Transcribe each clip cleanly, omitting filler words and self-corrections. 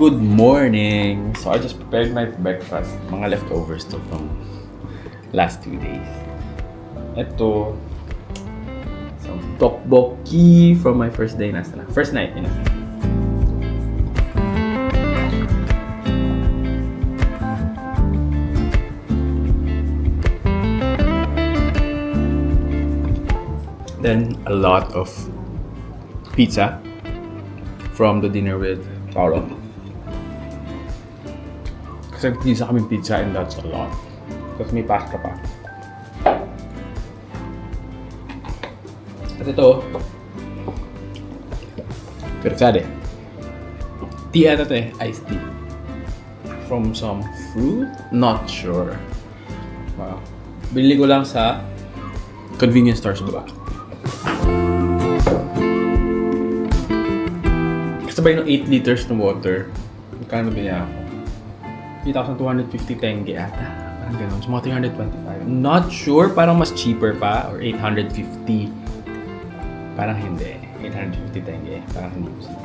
Good morning! So I just prepared my breakfast. Mga leftovers to from last 2 days. Ito, some tteokbokki from my first day. Nasa na? First night, yun na. Then, a lot of pizza from the dinner with Paolo. Kasi pizza kaming pizza and that's a lot. Tapos may pasta pa. At ito, persade. Tea ata to eh, iced tea. From some fruit? Not sure. Wow. Binili ko lang sa convenience store sa baba. Kasabay ng 8 liters ng water. Magkano binili ako? 3,250 tenge ata. Parang ganun. So mga 325. Not sure. Parang mas cheaper pa. Or 850. Parang hindi. 850 tenge. Parang hindi ko sila.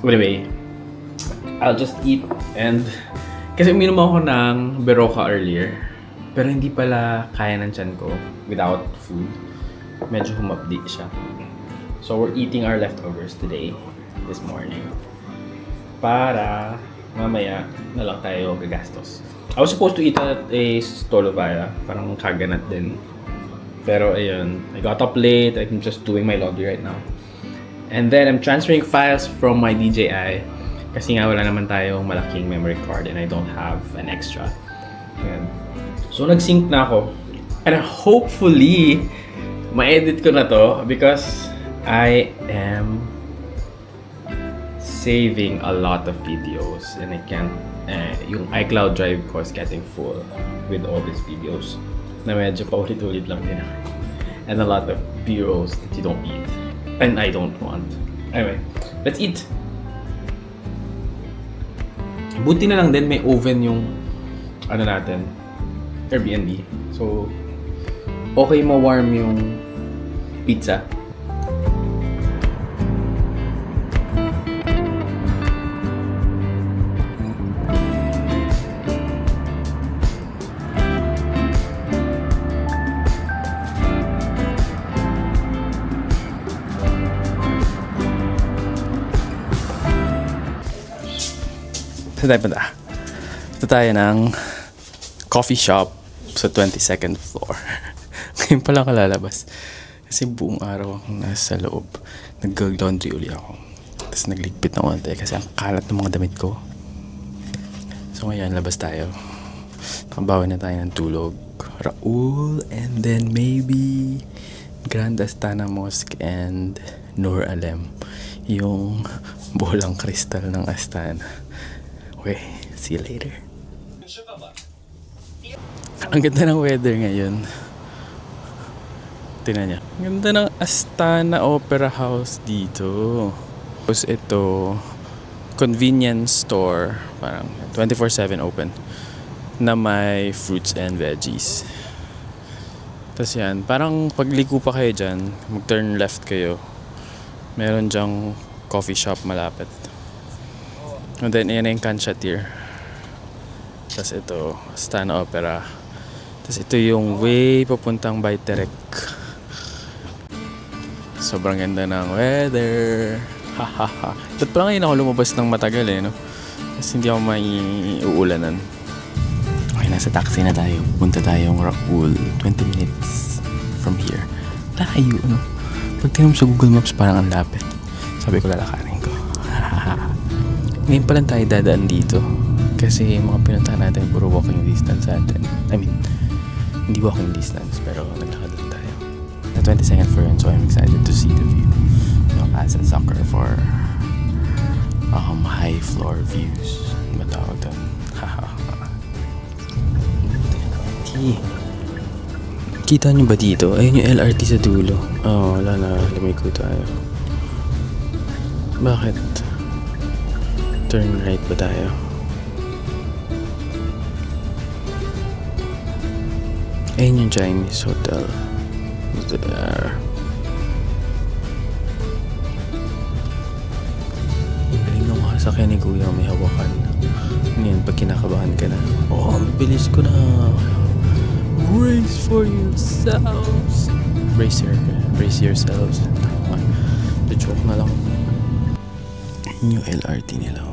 Anyway, I'll just eat and kasi uminom ako ng Berocca earlier. Pero hindi pala kaya ng tiyan ko without food. Medyo humapdi siya. So we're eating our leftovers today. This morning. Para mamaya na lang tayo gagastos. I was supposed to eat at a Stolovaya. Parang kaganat din. Pero ayun, I got up late. I'm just doing my laundry right now. And then I'm transferring files from my DJI. Kasi nga wala naman tayong malaking memory card and I don't have an extra. Ayan. So nag-sync na ako. And hopefully, ma-edit ko na to because I am saving a lot of videos and I can't, yung iCloud drive ko is getting full with all these videos na medyo paulit-ulit lang din. And a lot of B-rolls that you don't need and I don't want. Anyway, let's eat! Buti na lang din may oven yung ano natin, Airbnb. So, okay ma-warm yung pizza. Saan tayo punta? Ito tayo ng coffee shop sa 22nd floor. Ngayon pa lang kalalabas. Kasi buong araw akong nasa loob. Nag-laundry uli ako. Tapos nagligpit na konti kasi ang kalat ng mga damit ko. So ngayon, labas tayo. Pambawi na tayo ng tulog. Raul and then maybe Grand Astana Mosque and Nur Alem. Yung bolang kristal ng Astana. Okay, see you later. Ang ganda ng weather ngayon. Tingnan niya. Ang ganda ng Astana Opera House dito. Tapos ito, convenience store. Parang 24/7 open. Na may fruits and veggies. Tapos yan, parang pagliko pa kayo dyan, mag-turn left kayo. Meron dyang coffee shop malapit. And then, yan na yung Kanchatir. Tapos ito, Astana Opera. Tapos ito yung way papuntang Bayterek. Sobrang ganda ng weather. Hahaha. Ba't pala ngayon ako lumabas ng matagal no? Kasi hindi ako maiuulanan. Okay, nasa taxi na tayo. Punta tayong Raul. 20 minutes from here. Layo, no? Pag tinanong sa Google Maps, parang ang lapit. Sabi ko, lalakarin ko. Ngayon pa lang tayo dadaan dito. Kasi yung mga pinuntahan natin, puro walking distance sa atin. I mean, hindi walking distance, pero naglakad lang tayo. Na 22nd floor yun, so I'm excited to see the view. You know, as a sucker for high floor views. Matawag doon. Kita nyo ba dito? Ayun yung LRT sa dulo. Oh, wala na. Lumiko tayo. Bakit? Turn right ba tayo? Ayun yung Chinese hotel. There. Galing ng mga sasakyan ni Kuya. May bilis ko na. Brace for yourselves. Brace yourselves. Joke na lang. New LRT nila.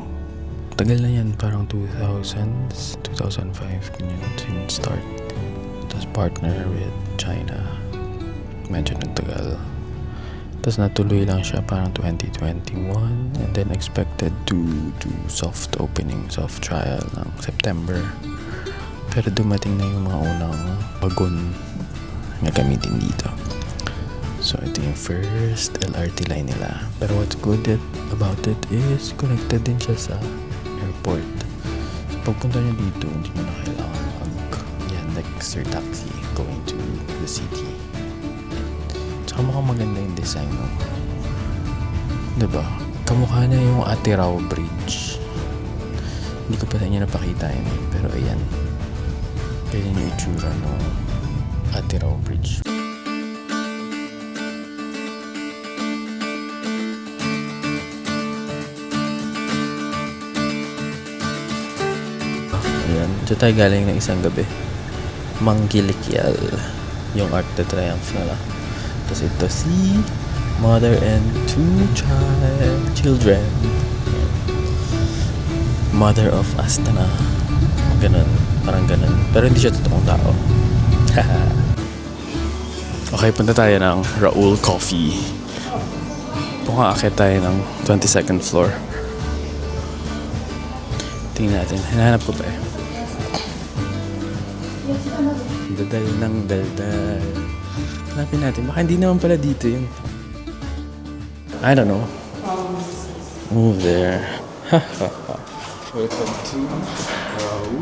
Tagal na yan, parang 2000s, 2005, ganyan, since start. Tapos partner with China. Medyo nagtagal. Tapos natuloy lang siya parang 2021 and then expected to do soft opening, soft trial ng September. Pero dumating na yung mga unang wagon na gamitin dito. So, ito yung first LRT line nila. Pero what's good about it is connected din siya sa airport. So, pagpunta nyo dito, hindi mo na kailangan like Sir Taxi going to the city. Tsaka mukhang maganda yung design, no? Diba? Kamukha na yung Atirao Bridge. Hindi ko pa sa inyo napakita yun eh. Pero ayan. Ganyan yung itsura ng Atirao Bridge. Ayan, dito tayo galing ng isang gabi. Manggilikyal. Yung Arc de Triomphe nila. Tapos ito si mother and two children. Mother of Astana. Ganun. Parang ganun. Pero hindi siya totoong tao. Okay, punta tayo ng Raoul Coffee. Pumakaakit tayo ng 22nd floor. Tingnan natin. Hinahanap ko pa eh. Daldal ng daldal. Hanapin natin. Baka hindi naman pala dito yun. I don't know. Move there. Welcome to Raoul.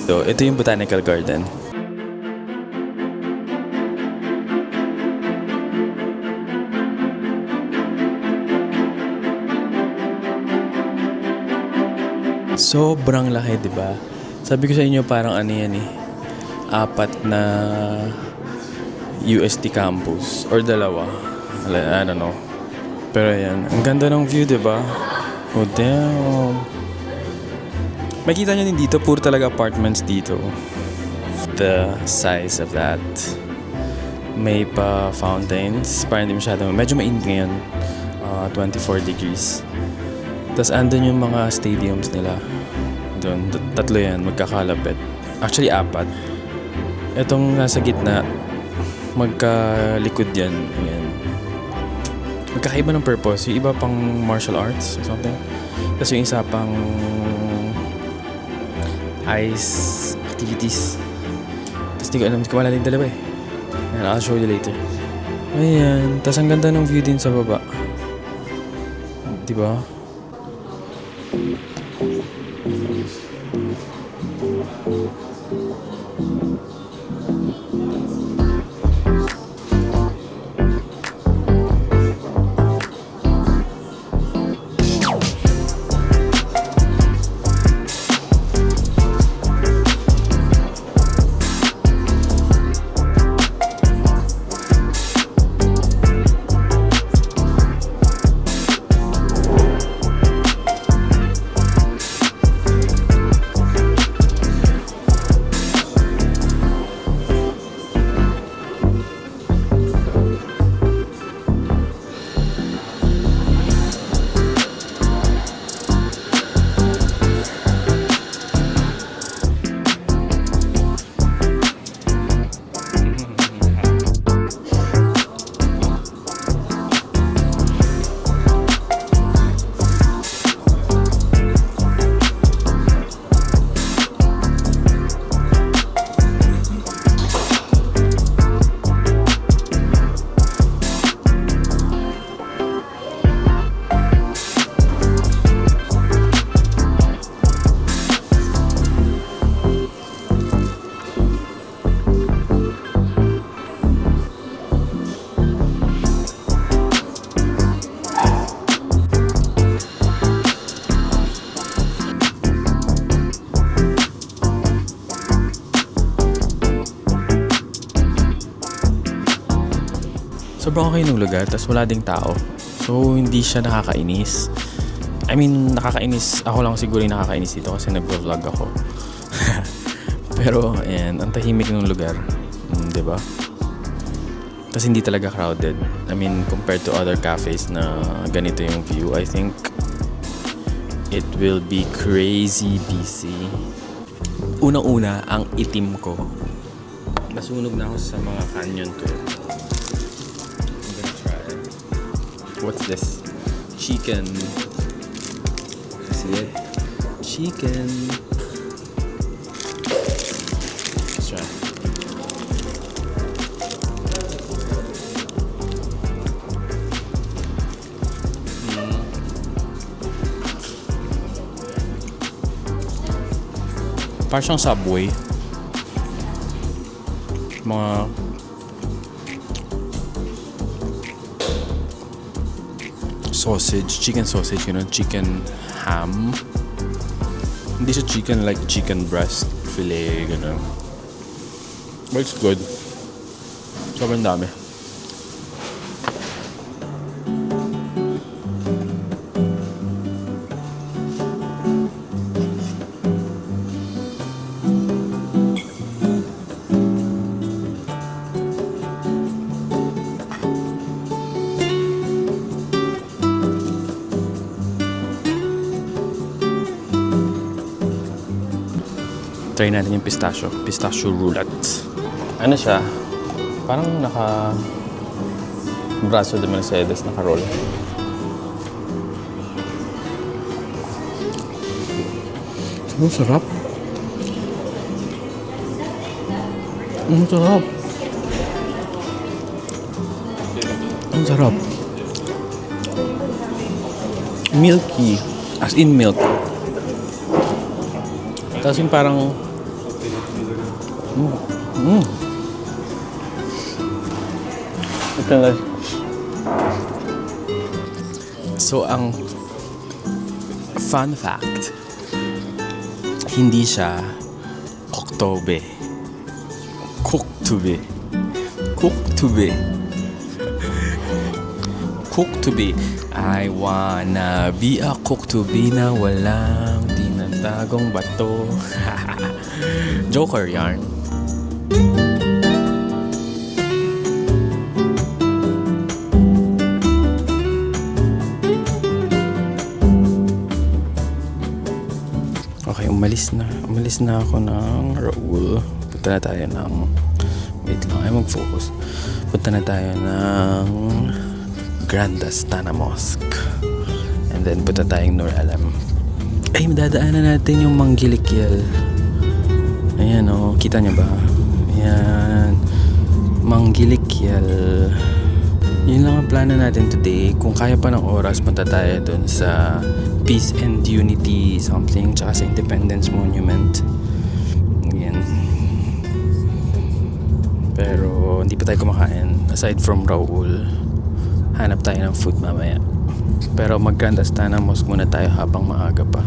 So, ito yung Botanical Garden. Sobrang laki, di ba? Sabi ko sa inyo parang ano yan eh. 4 na UST campus or 2. I don't know. Pero yan, ang ganda ng view, di ba? Oh damn. Makita nyo din dito, puro talaga apartments dito. The size of that. May pa fountains. Parang hindi masyado. Medyo mainit ngayon. 24 degrees. Tapos andun yung mga stadiums nila. Doon. 3 yan. Magkakalapit. Actually, 4. Itong nasa gitna, magkalikod yan. Ayan. Magkakaiba ng purpose. Yung iba pang martial arts or something. Tapos yung isa pang ice activities. Tapos di ko alam, di ko malala yung dalawa eh. Ayan, I'll show you later. Ayan. Tapos ang ganda ng view din sa baba. Diba? sobrang okay ng lugar, tas wala ding tao. So, hindi siya nakakainis. I mean, nakakainis. Ako lang siguro yung nakakainis dito kasi nag-vlog ako. Pero, ayan, ang tahimik ng lugar. Diba? Tas hindi talaga crowded. I mean, compared to other cafes na ganito yung view, I think it will be crazy busy. Unang-una, ang itim ko. Nasunog na ako sa mga canyon tour. I'm gonna try. What's this? Chicken. See it? Chicken. Let's try. Parang siyang Subway. Mga sausage, chicken sausage, you know, chicken ham. Hindi siya chicken like chicken breast, filet, gano'n. But it's good. Sobrang dami. Try natin yung pistachio roulette. Ano siya? Parang braso de Mercedes naka-roll. Ang sarap. Ang sarap. Ang sarap. Milky. As in milk. Tapos yung parang So, ang fun fact, hindi siya koktube. Koktube. Koktube. Koktube. I wanna be a koktube na walang tinatagong bato. Joker yarn. Okay, umalis na ako ng Raul. Punta na tayo ng wait lang, ay mag-focus. Punta na tayo ng Grandastana Mosque. And then punta tayong Nur Alam. Ay, madadaanan natin yung Manggilikyal. Ayan o, kita niyo ba? Ayan, Manggilikyal. Yun lang ang plano natin today. Kung kaya pa ng oras, punta tayo dun sa Peace and Unity something, tsaka sa Independence Monument. Ayan. Pero hindi pa tayo kumakain. Aside from Raul, hanap tayo ng food mamaya. Pero mag-Grandastana Mosque muna tayo habang maaga pa.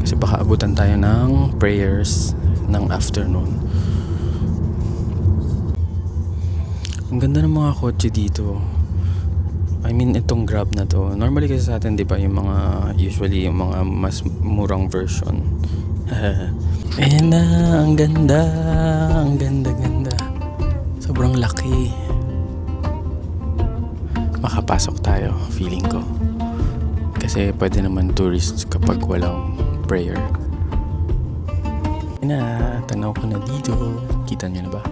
Kasi baka abutan tayo ng prayers ng afternoon. Ang ganda ng mga kotse dito. I mean, itong Grab na to. Normally kasi sa atin, di ba, yung mga, usually, yung mga mas murang version. Ayan na, ang ganda. Ang ganda. Sobrang laki. Makapasok tayo, feeling ko. Kasi pwede naman tourists kapag walang prayer. Ayan na, tanaw ko na dito. Kita nyo na ba?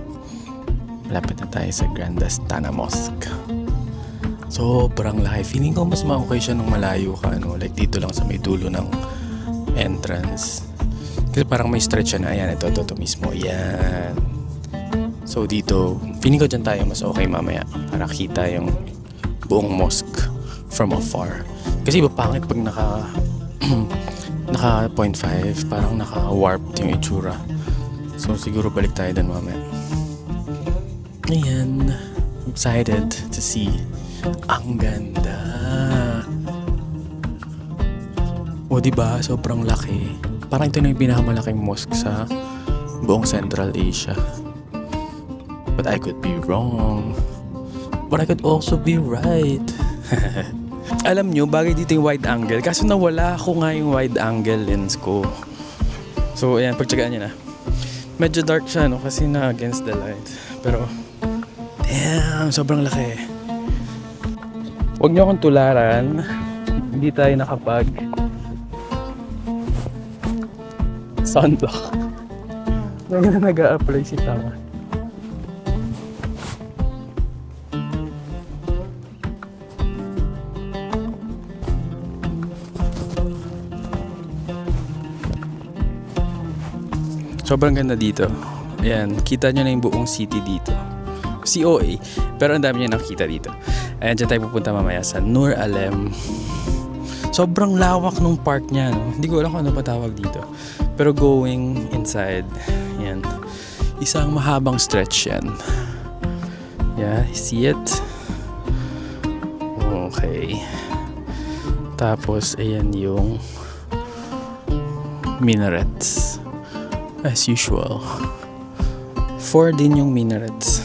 Malapit na tayo sa Grandastana Mosque. Sobrang laki. Feeling ko mas ma-okay siya nung malayo ka, ano? Like dito lang sa may dulo ng entrance. Kasi parang may stretch siya na. Ayan, ito mismo. Ayan. So dito, feeling ko dyan tayo mas okay mamaya para kita yung buong mosque from afar. Kasi iba pangit pag naka 0.5, parang naka-warped yung itsura. So siguro balik tayo dun mamaya. Ayan. Excited to see. Ang ganda. O diba, sobrang laki. Parang ito na yung pinakamalaking mosque sa buong Central Asia. But I could be wrong. But I could also be right. Alam nyo, bagay dito yung wide angle. Kaso nawala ko nga yung wide angle lens ko. So, ayan, pagtsagaan nyo na. Medyo dark siya, no? Kasi na against the light. Pero, damn, sobrang laki. Huwag nyo akong tularan. Hindi tayo nakapag sunblock. Ngayon na nag-a-apply si Tama. Sobrang ganda dito. Ayan, kita nyo na yung buong city dito. COA. Pero ang dami nyo nakikita dito. Ayan, dyan tayo pupunta mamaya sa Nur Alem. Sobrang lawak nung park niya, no? Hindi ko alam kung ano pa tawag dito. Pero going inside, yan. Isang mahabang stretch yan. Yeah, see it? Okay. Tapos, ayan yung minarets. As usual. 4 din yung minarets.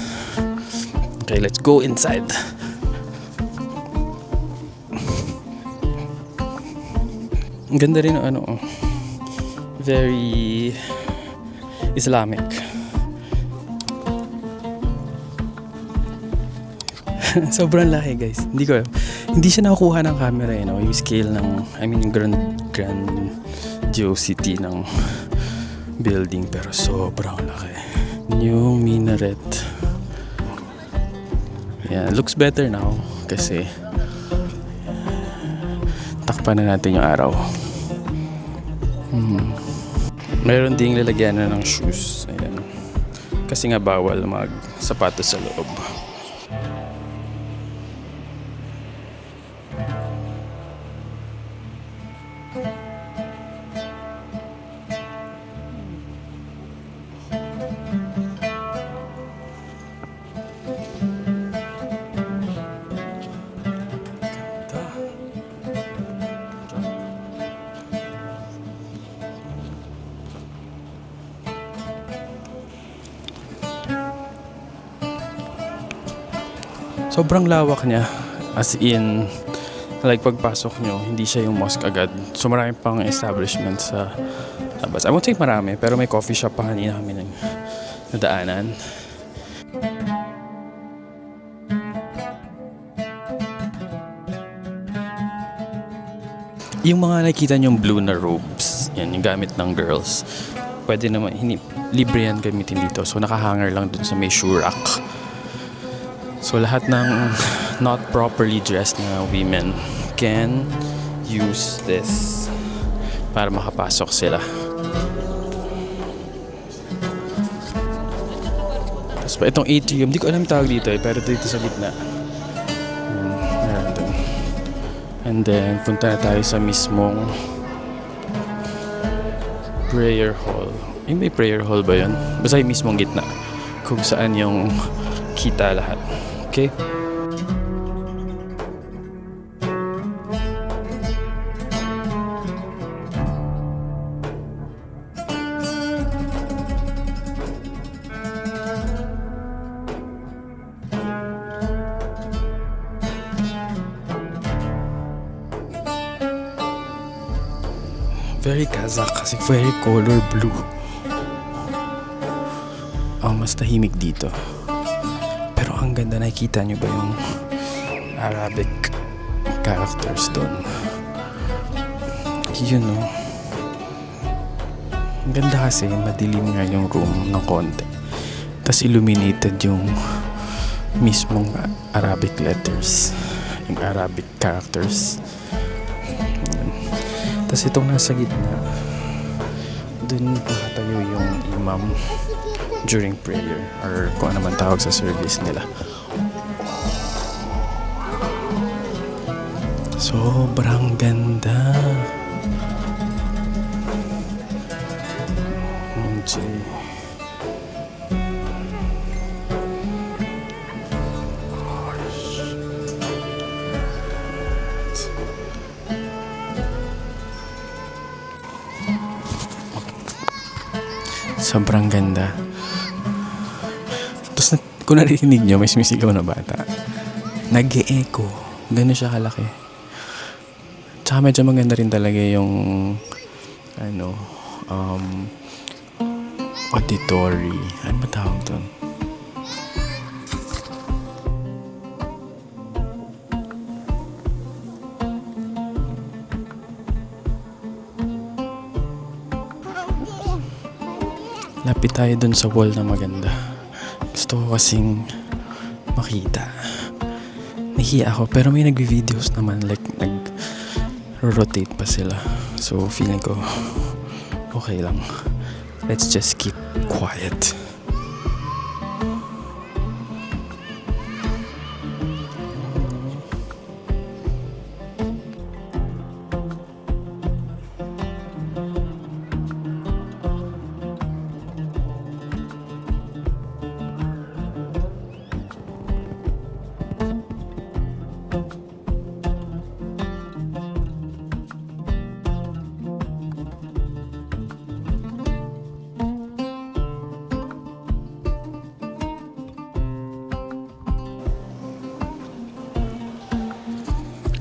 Okay, let's go inside. Ang ganda rin ano, very Islamic. Sobrang laki, guys. Hindi siya nakukuha ng camera, yung scale ng, yung grandiosity ng building, pero sobrang laki. Yung minaret. Yeah, looks better now kasi takpan na natin yung araw. Meron ding lalagyan na ng shoes. Ayan. Kasi nga bawal mag-sapatos sa loob. Sobrang lawak niya. As in, like pagpasok nyo, hindi siya yung mosque agad. So marami pang establishment sa labas. I won't say marami, pero may coffee shop pa kanina kami nadaanan. Yung mga nakikita nyong blue na robes, yan yung gamit ng girls. Pwede naman, libre yan gamitin dito. So nakahanger lang dun sa may shoe rack. So lahat ng not properly dressed na women can use this para makapasok sila. Tapos pa itong atrium, di ko alam tawag dito pero dito sa gitna. And then punta na tayo sa mismong prayer hall. May prayer hall ba yun? Basta yung mismong gitna kung saan yung kita lahat. Okay? Very Kazakh kasi very color blue. Mas tahimik dito. Pero ang ganda, nakikita nyo ba yung Arabic characters doon? Yun, no? Ang ganda kasi, madilim nga yung room ng konti. Tapos illuminated yung mismong Arabic letters. Yung Arabic characters. Tapos itong nasa gitna, dun nakatayo yung imam during prayer or kung ano man tawag sa service nila. Sobrang ganda. Sobrang ganda. Tapos kung narinig nyo, may sumisigaw na bata. nag-e-echo. Gano'n siya kalaki. Tsaka medyo maganda rin talaga yung auditory. Ano ba tawag doon? Lapit tayo dun sa wall na maganda. Gusto ko kasing makita. Nahiya ako pero may nagvi-videos naman, like nag-rotate pa sila. So feeling ko okay lang. Let's just keep quiet.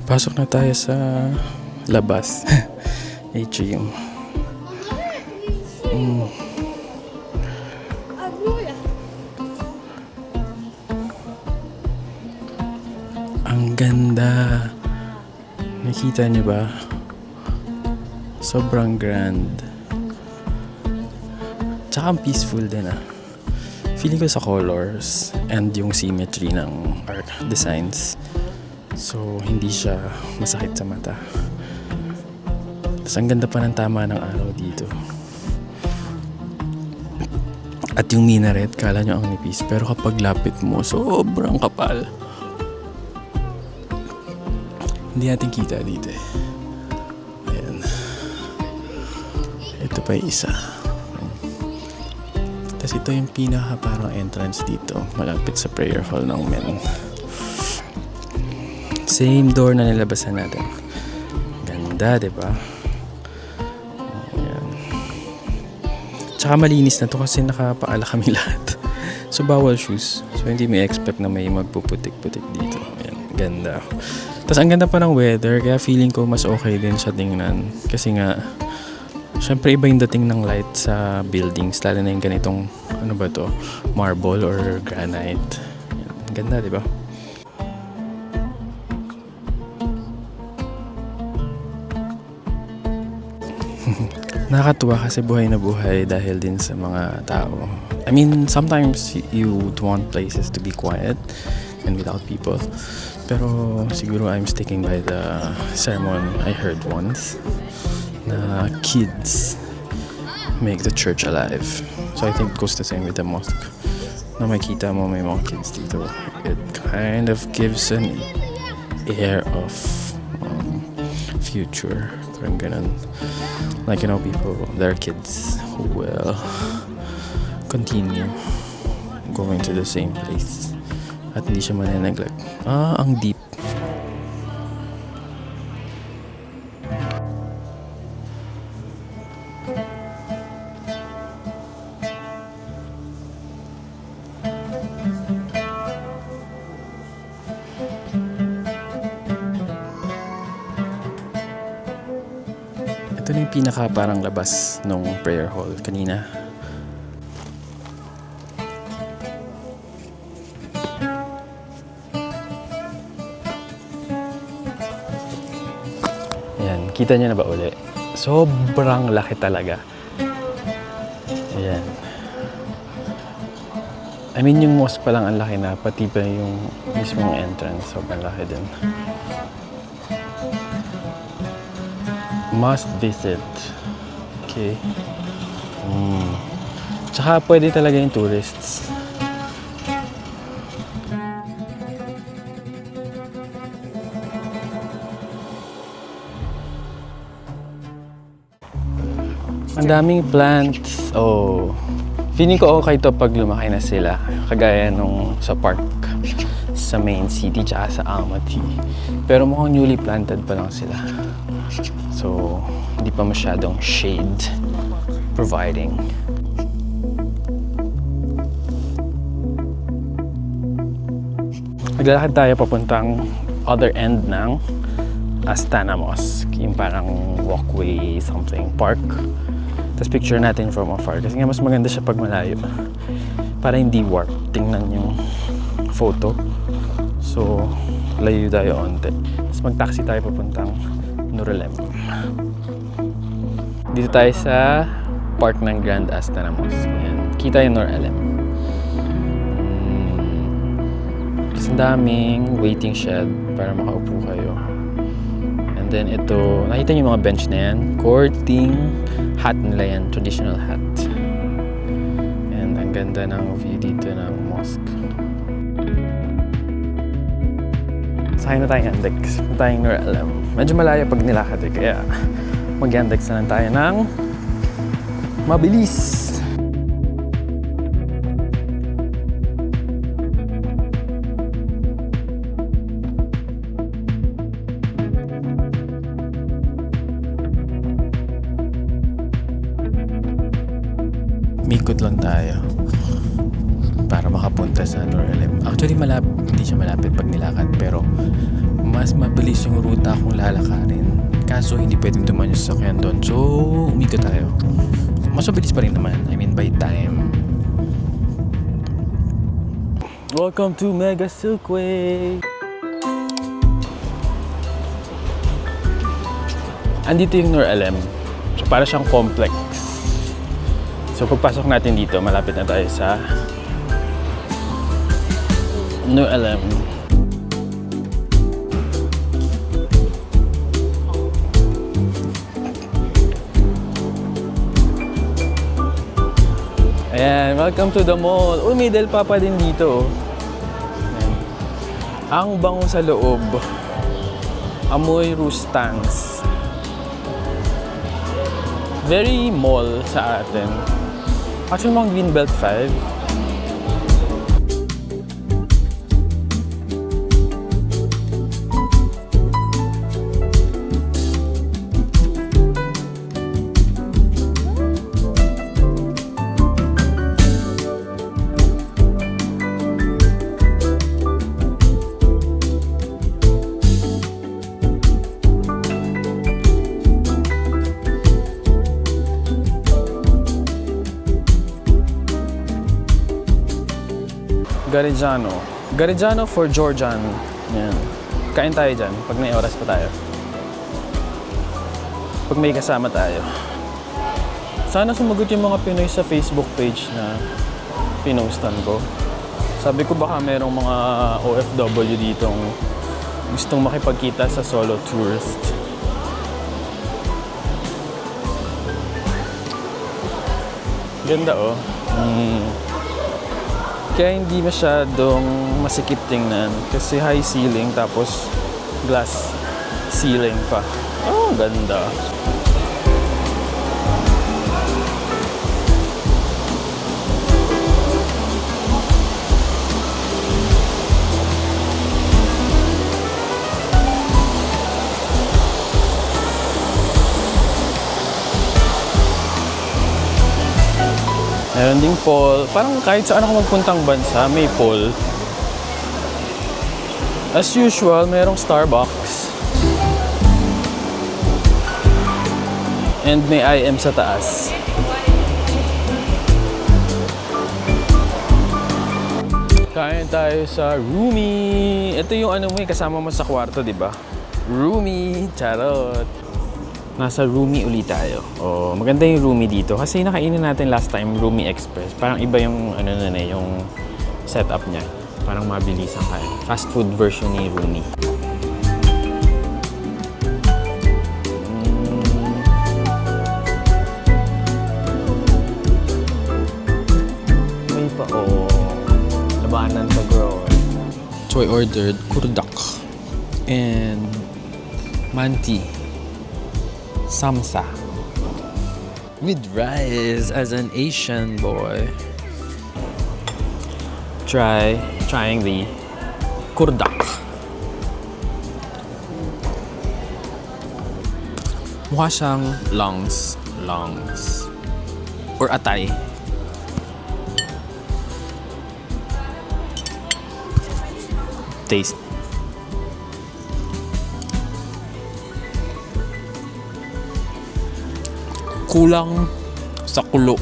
Pasok na tayo sa labas. Atrium. Ang ganda. Nakita niyo ba? Sobrang grand. Tsaka ang peaceful din ah. Feeling ko sa colors and yung symmetry ng art designs. So, hindi siya masakit sa mata. Tapos, ang ganda pa ng tama ng araw dito. At yung minaret, kala nyo ang nipis. Pero kapag lapit mo, sobrang kapal. Hindi natin kita dito eh. Ayan. Ito pa yung isa. Tapos, ito yung pinaka parang entrance dito. Malapit sa prayer hall ng men. Same door na nilabasan natin. Ganda, diba? Ayan. Tsaka malinis na to kasi nakapaala kami lahat. So, bawal shoes. So, hindi may expect na may magpuputik-putik dito. Ayan. Ganda. Tapos, ang ganda pa ng weather. Kaya feeling ko mas okay din siya tingnan. Kasi nga, syempre iba yung dating ng light sa buildings. Lalo na yung ganitong, ano ba to? Marble or granite. Ayan. Ganda, diba? Nakakatuwa kasi buhay na buhay dahil din sa mga tao. I mean, sometimes you would want places to be quiet and without people. Pero siguro I'm sticking by the sermon I heard once na kids make the church alive. So I think it goes the same with the mosque. Na makita mo may mga kids dito. It kind of gives an air of future. Parang ganun. Like, you know, people, their kids who will continue going to the same place. At hindi siya maneneglect. Ang deep. Ito na yung pinaka parang labas nung prayer hall kanina. Ayan, kita niyo na ba uli? Sobrang laki talaga. Ayan. I mean, yung mosque pa lang ang laki na, pati pa yung mismong entrance, sobrang laki din. Must visit. Okay. Tsaka pwede talaga yung tourists. Ang daming plants. Oh. Feeling ko okay to pag lumaki na sila. Kagaya nung sa park sa main city tsaka sa Almaty. Pero mukhang newly planted pa lang sila. So, hindi pa masyadong shade providing. Maglalakad tayo papuntang other end ng Astana Mosque. Yung parang walkway, something, park. Tapos picture natin from afar. Kasi nga mas maganda siya pag malayo. Para hindi warp. Tingnan yung photo. So, layo tayo onte. Tapos mag-taxi tayo papuntang Nurulem. Dito tayo sa park ng Grand Astana Mosque. Ayan. Kita yung Nurulem. Tapos ang daming waiting shed para makaupo kayo. And then ito, nakita niyo yung mga bench na yan. Courting hat nila yan. Traditional hat. And ang ganda ng view dito ng mosque. Sakay na tayong Yandex. Na tayong Nurulem. Medyo malayo pag nilakad eh. Kaya mag-Yandex na lang tayo ng mabilis. Mikot lang tayo para makapunta sa Nurulem. Actually, hindi siya malapit pag nilakad, pero mas mabilis yung ruta kung lalakarin. Kaso, hindi pwedeng dumaan yung sasakyan doon. So, umikot tayo. Mas mabilis pa rin naman. I mean, by time. Welcome to Mega Silkway! Andito yung Nurulem. So, para siyang complex. So pagpasok natin dito, malapit na tayo sa Nurulem. Ayan, welcome to the mall. Uy, may Del Papa din dito. Ayan. Ang bango sa loob. Amoy Rustangs. Very mall sa atin. Actually, mga Greenbelt 5. Garejano. Garejano for Georgian. Yan. Kain tayo dyan pag may oras pa tayo. Pag may kasama tayo. Sana sumagot yung mga Pinoy sa Facebook page na pinostan ko. Sabi ko baka merong mga OFW ditong gustong makipagkita sa solo tourist. Ganda oh. Kaya hindi masyadong masikip tingnan kasi high ceiling tapos glass ceiling pa. Oh, ganda. Meron ding pool. Parang kahit saan ako magpuntang bansa, may pool. As usual, merong Starbucks. And may IM sa taas. Kain tayo sa Rumi. Ito yung ano mo, kasama mo sa kwarto, di ba? Rumi. Charot. Nasa Rumi ulit tayo. Oh, maganda yung Rumi dito kasi nakainin natin last time Rumi Express. Parang iba yung ano na yung setup niya. Parang mabilis ang kain. Fast food version ni Rumi. May pa labanan sa grill. So I ordered kurdak and manti. Samsa with rice as an Asian boy. Trying the kurdak. Mukha siyang lungs or atay. taste. Kulang sa kulo.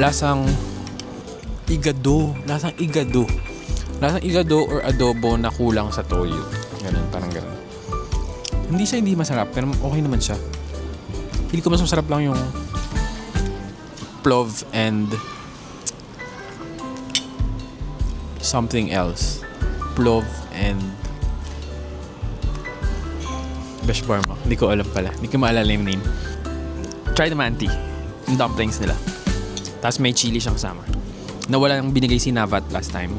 Lasang igado. Lasang igado. Lasang igado or adobo na kulang sa toyo. Ganun, parang ganun. Hindi siya hindi masarap, pero okay naman siya. Hindi ko mas masarap lang yung clove and something else. Clove and besh barma. Hindi ko alam pala. Hindi ko maalala yung name. Try the manti. Yung dumplings nila. Tapos may chili siyang kasama. Nawala yung binigay si Navat last time.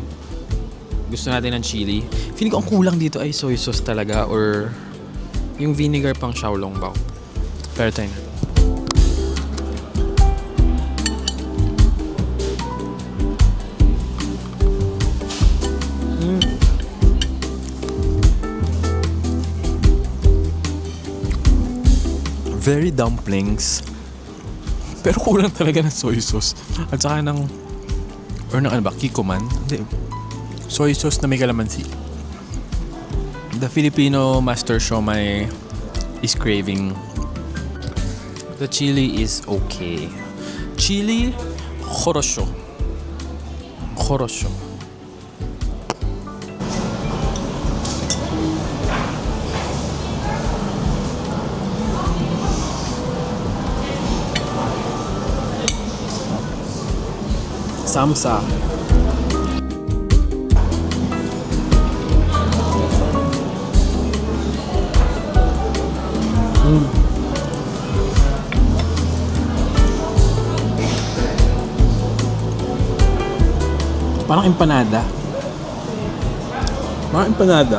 Gusto natin ng chili. Feeling ko ang kulang dito ay soy sauce talaga or yung vinegar pang xiaolongbao. Pero tayo na. Very dumplings. Pero kulang talaga ng soy sauce. At saka ng kikoman. Hindi. Soy sauce na may kalamansi. The Filipino master siomai is craving. The chili is okay. Chili хорошо. Хорошо. Samsa. Parang empanada. Parang empanada.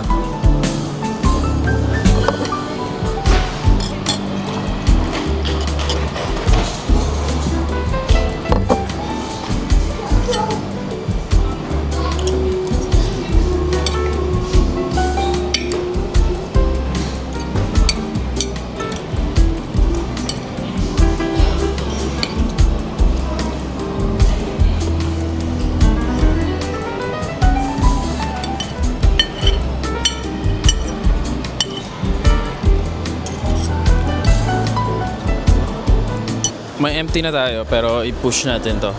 May empty na tayo pero i-push natin to.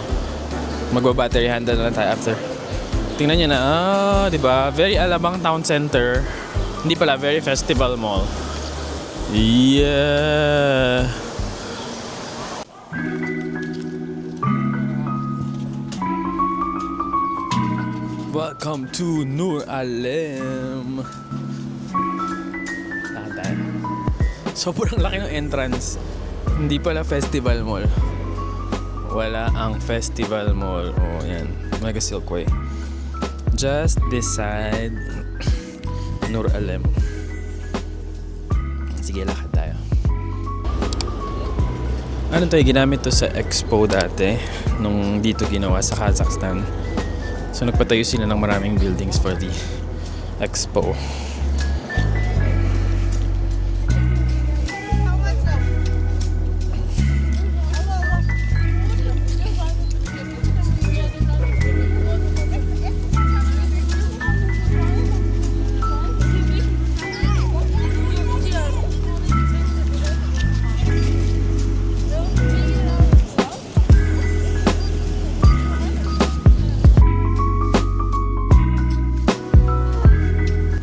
Magba-battery handle na tayo after. Tingnan niyo na, di ba? Very Alabang Town Center. Hindi pala, very Festival Mall. Yeah. Welcome to Nur Alem. Lakad tayo. Sobrang laki ng entrance. Hindi pala Festival Mall. Wala ang Festival Mall. Oh, yan. Mega Silkway. Just this side. Nur Alem. Sige, lakad tayo. Ano to? Ginamit to sa expo dati. Nung dito ginawa sa Kazakhstan. So nagpatayo sila ng maraming buildings for the expo.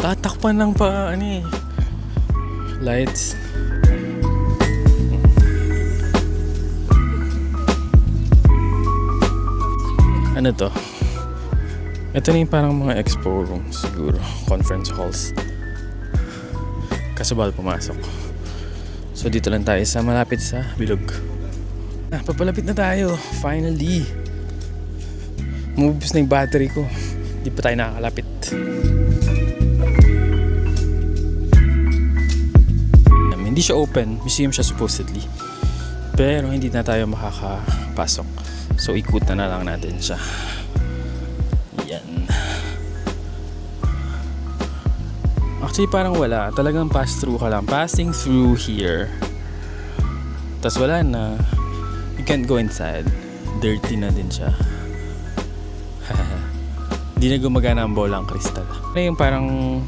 Tatakpan ng lights. Ano to? Ito na yung parang mga expo rooms siguro. Conference halls. Kaso bawal pumasok. So dito lang tayo sa malapit sa bilog. Papalapit na tayo. Finally. Mubos na yung battery ko. Di pa tayo nakakalapit. Hindi siya open, museum siya supposedly. Pero hindi na tayo makakapasok. So ikutan na lang natin siya. Yan. Actually parang wala. Talagang pass through ka lang. Passing through here. Tas wala na. You can't go inside. Dirty na din siya. Hindi Hindi na gumagana ang bolang kristal. Ano yung parang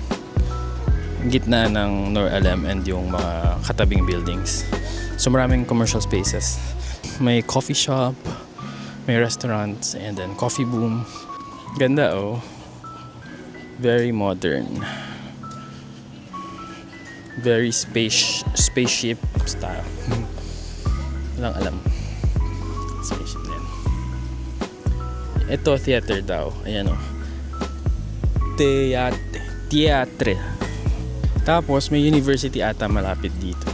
gitna ng Nur Alam and yung mga katabing buildings. So maraming commercial spaces. May coffee shop, may restaurants, and then coffee boom. Ganda oh. Very modern. Very spaceship style. Walang alam. Spaceship din. Ito theater daw. Ayan oh. Teatre. Tapos may university ata malapit dito.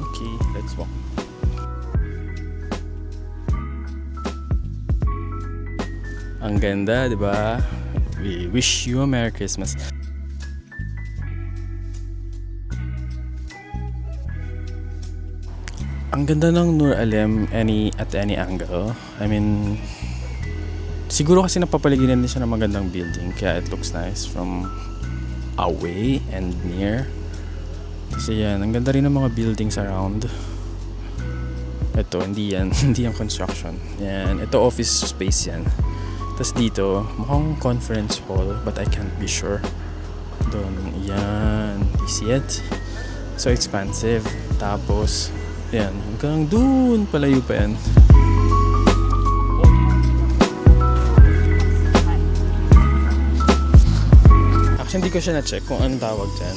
Okay, let's walk. Ang ganda, 'di ba? We wish you a Merry Christmas. Ang ganda ng Nur Alam at any angle. I mean, siguro kasi napapaligiran din siya ng magandang building kaya it looks nice from away and near. Kasi yan, ang ganda rin ng mga buildings around. Ito, hindi yan construction. Yan, ito office space yan. Tapos dito, mukhang conference hall but I can't be sure. Doon, yan. You see it? So expansive. Tapos, yan, hanggang doon palayo pa yan. Actually, hindi ko siya na-check kung anong tawag dyan.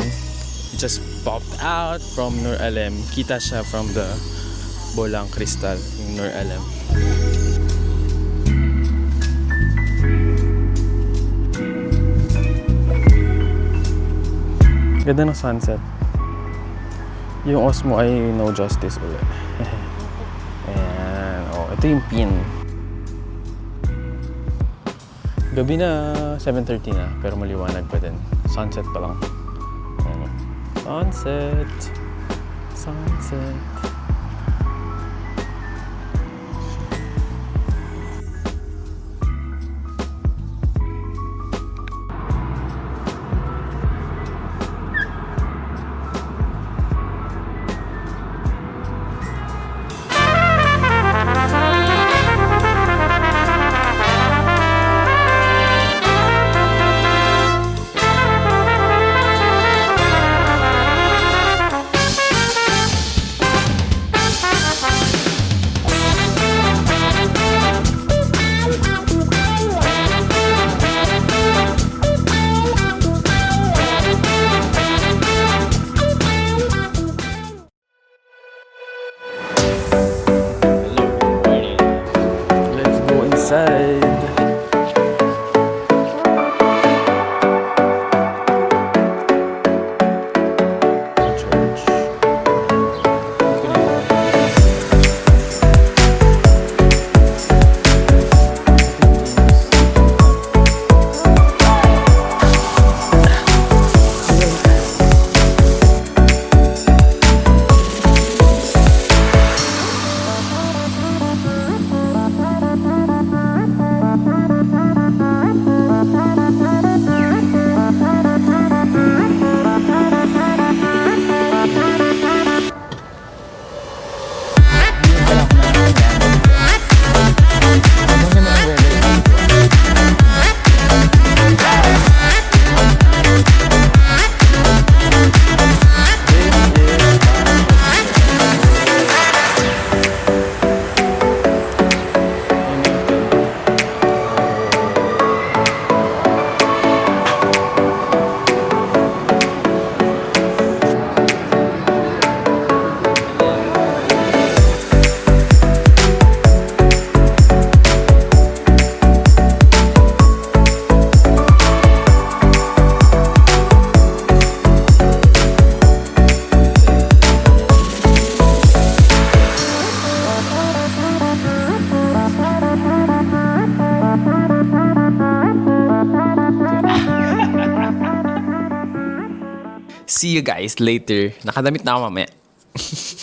It just popped out from Nur Alam. Kita siya from the bolang kristal, yung Nur Alam. Ganda ng sunset. Yung Osmo ay no justice ulit. Ayan. Oh, ito yung pin. Gabi na, 7:30 na, pero maliwanag pa din. Sunset pa lang. Ayan. Sunset. Sunset. Inside. Church. See you guys later. Nakadamit na ako mamaya.